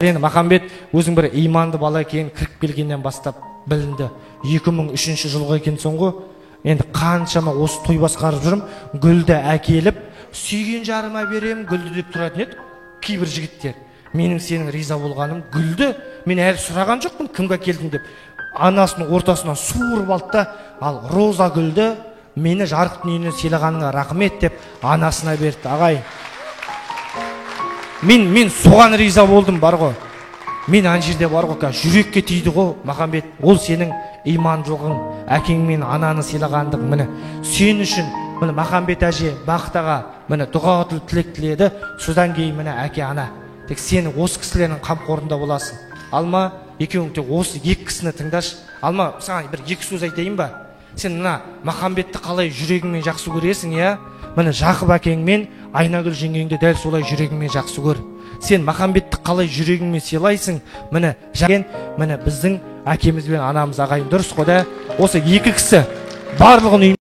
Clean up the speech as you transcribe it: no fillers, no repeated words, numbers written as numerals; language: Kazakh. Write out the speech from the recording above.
Енді Махамбет өзің бір иманды бала екенін кіріп келгеннен бастап білінді. 2003 жылғы екен соңғы. Енді қаншама осы той басқарып жүрім, гүлді әкеліп, сүйген жарыма берем, гүлді деп тұратын еді кейбір жігіттер. Менің сенің риза болғаным гүлді мен әлі сұраған жоқпын, кімге келдің деп. Анасының ортасынан суырып алды да, ал роза гүлді мені жарық дүниені сыйлағаныңа рахмет деп анасына берді. Ағай, мен соған риза болдым, бар ғой. Мен ана жерде бар ғой, жүрекке тиді ғой, Махамбет. Ол сенің имандылығың, әкең мен ананы сыйлағандығың. Міне сен үшін міне Махамбет әже бақтаға міне дұға тілек тіледі. Содан кейін міне әке ана. Тек сен осы кісілердің қамқорында боласың. Алма, екеуің тек осы екі кісіні тыңдашы. Алма, саған бір екі сөз айтайын ба? Сен мына Махамбетті қалай жүрегіңмен жақсы көресің, я? Міне Жақып әкеңмен Айнагүл жеңгеңді дәл солай жүрегіңмен жақсы көр. Сен Махамбетті қалай жүрегіңмен сыйлайсың? Міне біздің әкеміз бен анамыз ағайын, дұрыс қой да? Осы екі кісі барлығын